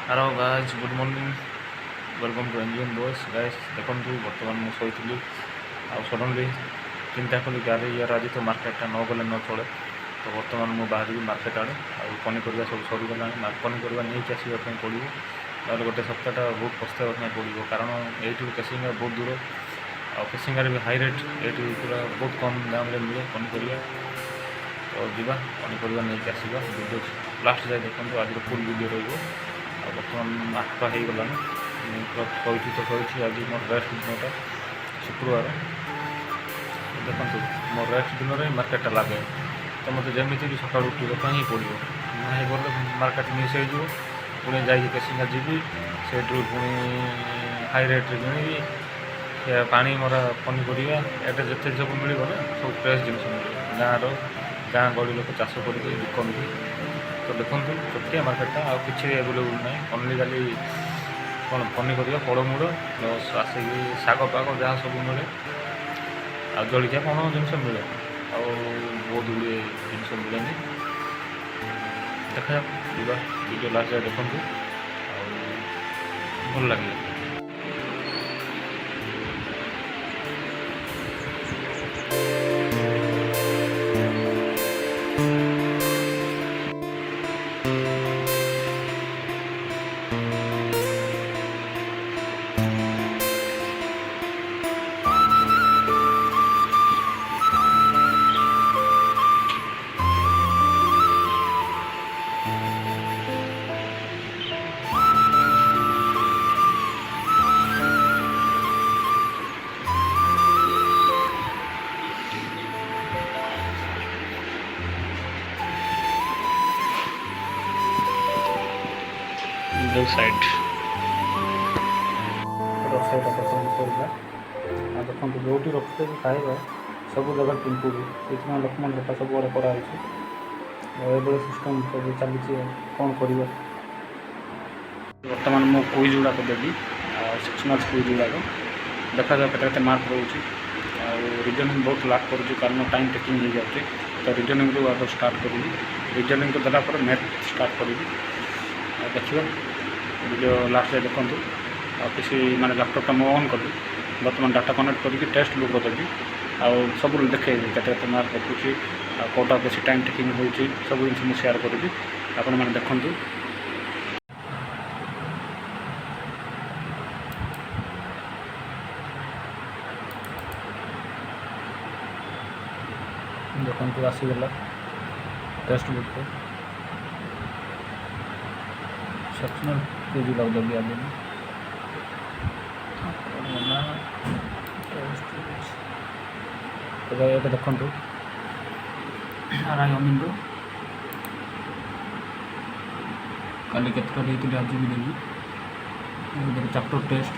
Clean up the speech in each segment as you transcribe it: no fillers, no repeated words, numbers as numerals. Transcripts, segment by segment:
Hello guys, good morning, welcome to NGN boys. Guys देखो बर्तमान मुझे शोली आ सडनली चिंता कली गाड़ी यार आज तो मार्केटा न गले न चले। तो बर्तमान मुझे बाहर मार्केट आड़े पनीपरिया सब सरीगला पनीपरिया नहीं आसवाई पड़ो ना गोटे सप्ताहटा बहुत पस्ताइबा पड़ो कारण ये केसिंगा बहुत दूर केसिंगार भी हाई रेट ये पूरा बहुत कम दाम मिले पनीपरिया। तो जीवा पनीपरिया नहीं आसवा वीडियो लास्ट जाए देखो आज फुल वीडियो रही। बर्तमान 8टा हो गलानी शोची तो शोची आज मोर रेस्ट दिनटा शुक्रवार देखो मो रेस्ट दिन में मार्केटा लगे तो मतलब जमी भी सका उठा ही पड़ो ना गले मार्केट मिस हो पुणी जा केसिंगा जी से पुणी हाई रेट्रे कि पानी मरा पनीपरिया एटा जिते सब मिले ना सब फ्रेश जिन मिले गाँव गाँ गहली लोक चाष कर बिकती। तो देखो छोटिया मार्केटा आ कि एवेलेबल ना ओनली खाली कौन पनीपरिया फलमूल प्लस आसिक शाग पाग जहाँ सब मिले आ जलिया कौन जिन मिले आ बहुत गुड़े जिन मिले देखा वीडियो लास्ट जाए देखो भल लगे। दो साइड रोसईटा पसंद सर देखो जो रखते खाଇବା सब जगह पिंपुड़ी से लोक मैंने सब बड़े कराई ये सिस्टम सब चली कौन कर बर्तमान मो क्विज गुड़ाक देवी 6 मार्क्स क्विज गुड़ाक देखा जाए के मार्क रोचे रिजनिंग बहुत लाक कर कारण टाइम टेकिंग हो जाए। तो रिजनिंग रू आगे स्टार्ट करी रिजनिंग तो देला मैथ स्टार्ट करी देखिए वीडियो लास्ट जाए देखो किसी माने लैपटॉप मुझे ऑन करी बर्तमान डाटा कनेक्ट करके टेस्ट बुक देवी आउ सब देखे के मार्क रखुच्छी कौटा बेसी टाइम टेकिंग हो सब जिन शेयर करी आपण मैंने देखूँ देखो आसीगला टेस्ट बुक को सेक्शनल पेज लगे आगे ये देखो आर अमीन काली के आज भी देवी चैप्टर टेस्ट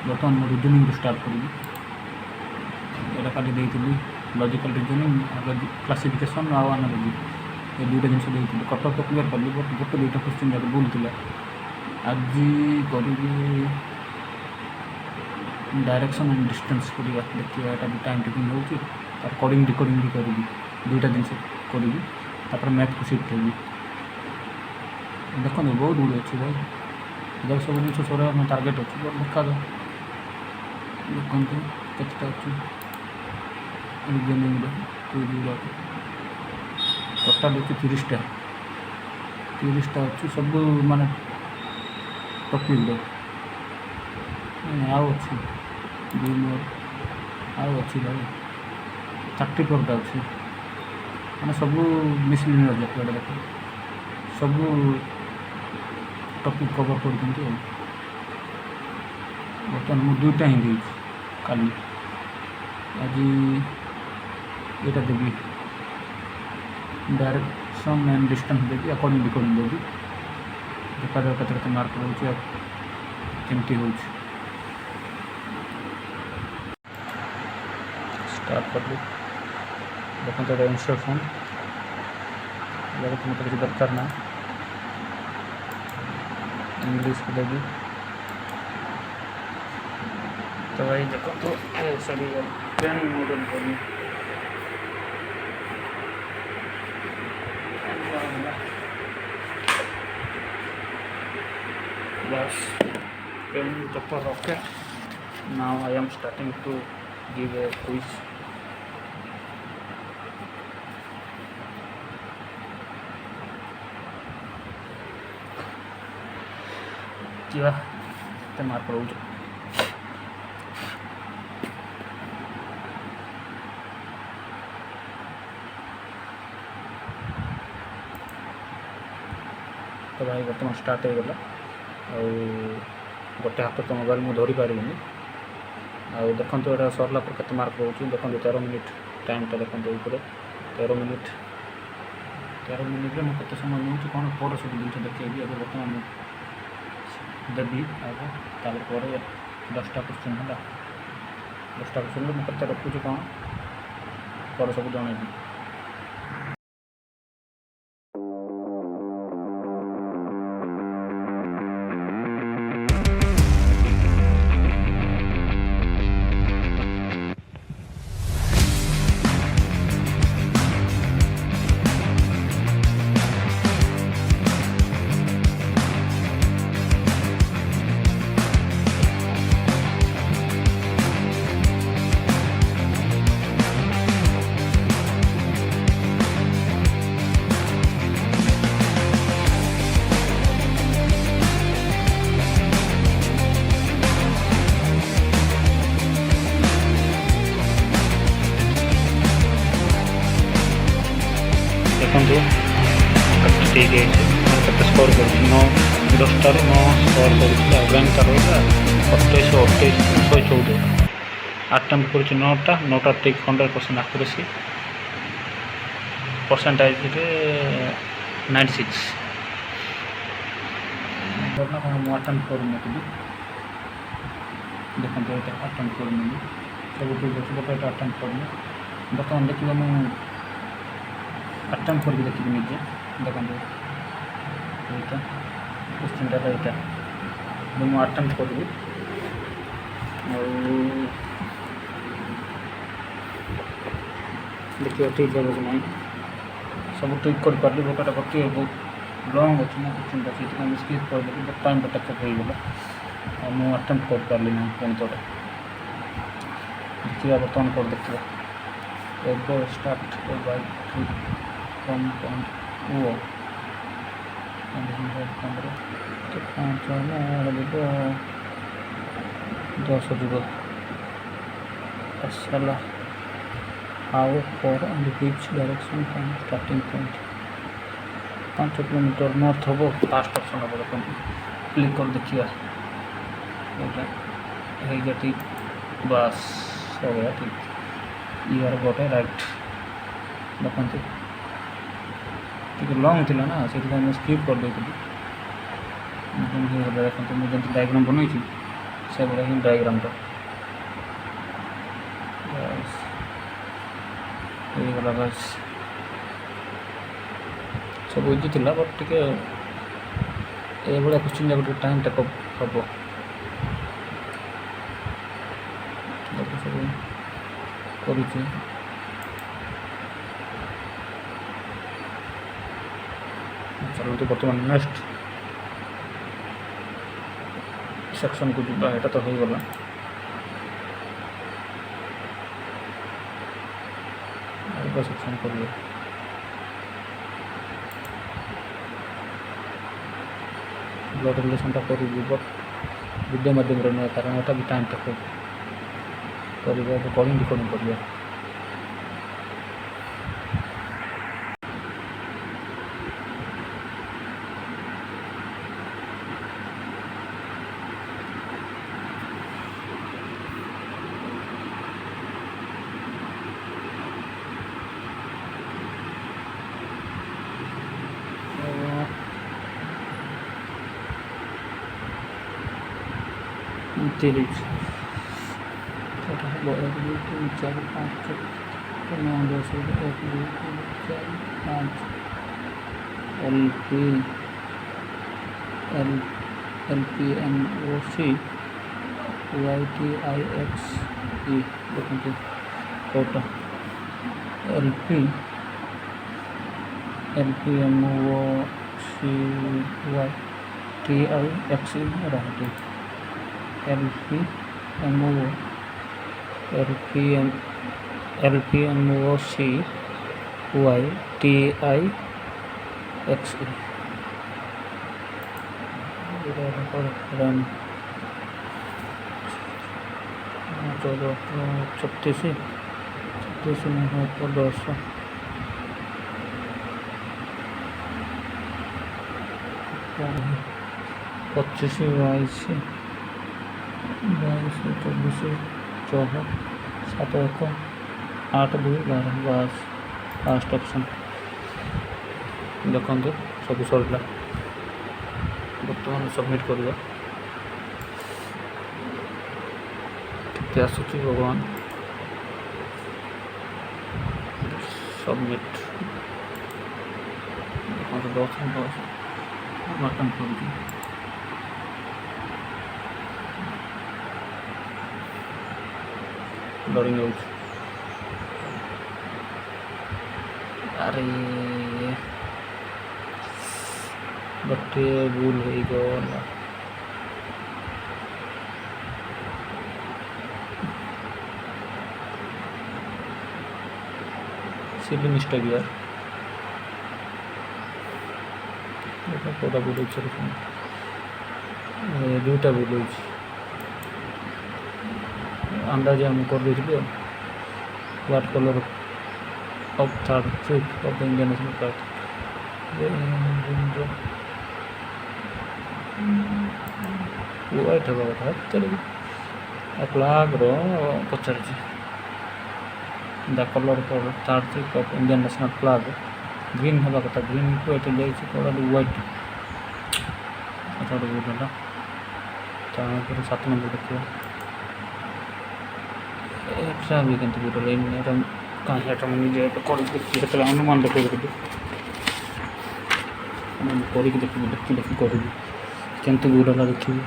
बर्तमान मैं रिजनिंग स्टार्ट करी यहाँ काली लॉजिकल रीजनिंग क्लासिफिकेशन आउ एनालॉजी ये दुईटा जिन कटअप तो क्लीयर कली बट गोटे दुईटा क्वेश्चन जब भूल था आज करी डायरेक्शन एंड डिस्टेंस करिया देखिए यहाँ भी टाइम टेकिंग हो कोडिंग डिकोडिंग भी करी दुईटा जिन करी मैथ को शिफ्ट होगी देखो बहुत गुड़ अच्छे भाई जब सब जिन सर टार्गेट अच्छी बट देखा देखो केतटा अच्छी रिजनिंग टोटाल अच्छी 30टा अच्छी सब माने टॉपिक आउ अच्छी दुई मोर आउ अच्छी भाई 34टा अच्छी मैंने सब मिसलिनियर जाते देख सब टॉपिक कवर कर बर्तमान मुझे दुईटा ही दी काली आज यहाँ देवी डायरेक्शन एंड डिस्टेंस देवी अकॉर्डिंग डिकोडिंग देवी देखा जाए के मार्क रोचे केमती हो स्टार्ट कर देखो तो इंस्ट्रक्शन मतलब किसी दरकार ना इंग्लिश को देवी तो भाई देखो तो सॉरी पेन मॉडल करी pen, chopper, okay. Now I am starting to give a quiz. क्या मार्क रोज तो भाई बर्तमान स्टार्ट हो गला गोटे हाथ तो मोबाइल मुझे धरी पारे देखो यहाँ सरला पर केते मार्क रोचे देखो 13 मिनिट टाइमटा देखो ऊपर 13 मिनिट में मुझे समय मिलूँ कौन पर सब जिन देखी अब बर्तमान देवी आगे तापर 10टा क्वेश्चन है 10टा क्वेश्चन मुझे रखुच्छी कौन पर सब जनइबी देखो ठीक है केते स्कोर कर 9 10 9 स्कोर कर रैंक कर 28 अटेम्प्ट कर 9टा ठीक 100% एक्यूरेसी परसेंटेज 96 मुझे अटेम्प्ट कर देखो ये अटेम्प्ट कर सब ठीक अच्छे गोटे अटेम्प्ट कर बर्तमान देखिए मुझे अटेम्प्ट करके देखिए निजे देखो यहाँ क्वेश्चन यहाँ मुझे अटेम्प्ट करी देखिए ठीक है कि नहीं सब ठीक कर पारि गोटे गोटे बहुत लंग अच्छे ना क्वेश्चन से स्किप कर टाइम टेक होगा मुझे अटेम्प्ट कर पारि ना पुणी थोड़े देखिए बर्तमान कर देखिए एगो स्टार्ट बाय 3 compound वो 15 तो 5 10 जीव असला how for and which direction from starting point 5 kilometre north हम फास्ट ऑप्शन हम देखो क्लिक कर देखिए ये ठीक बस हो गया ठीक यार गोटे राइट देखते लंग थी ना से स्किप कर देखते मुझे डायग्राम बनई से भाई ही डायग्रामटा गला बस सब इजी थी बट टे ये क्वेश्चन जब टाइम टेकअप हम सब करुचे चलते बर्तमान नेक्स्ट सेक्शन को जुटा यहाँ तो हो गला सेक्शन करिए ब्लड रिलेशन कर बट वीडियो माध्यम नुहे कारण यहाँ भी टाइम टेक कर कॉलिंग रिकॉर्डिंग करिए तिरिच 1 2 3 4 5 6 9 10 11 12 5 LPNOC YTIXE देखते कोटा LPNOC YTIXE रहा LPMOCYTIXE चौदह 36 में है तो 200 25 22 24 14 7 1 8 2 12 बस लास्ट ऑप्शन देखो सब सरला बर्तमान सबमिट करवा केते आसुची भगवान सबमिट देखो 10 बटन कर लोडिंग हो अरे बटे भूल हो गला सिली मिस्टेक यार कोटा भूल दुईटा भूल हो अंदाज हम कर white colour of third fifth of Indian national flag white हवा कथा चलिए flag Pachar the colour third fifth of Indian national flag green हवा कथा ग्रीन को ये व्हाइट भूल है 7 नंबर देखिए एटा भी किंतु भूल है कहीं मुझे देखिए अनुमान देखिए देखी करी किंतु भूल है देखिए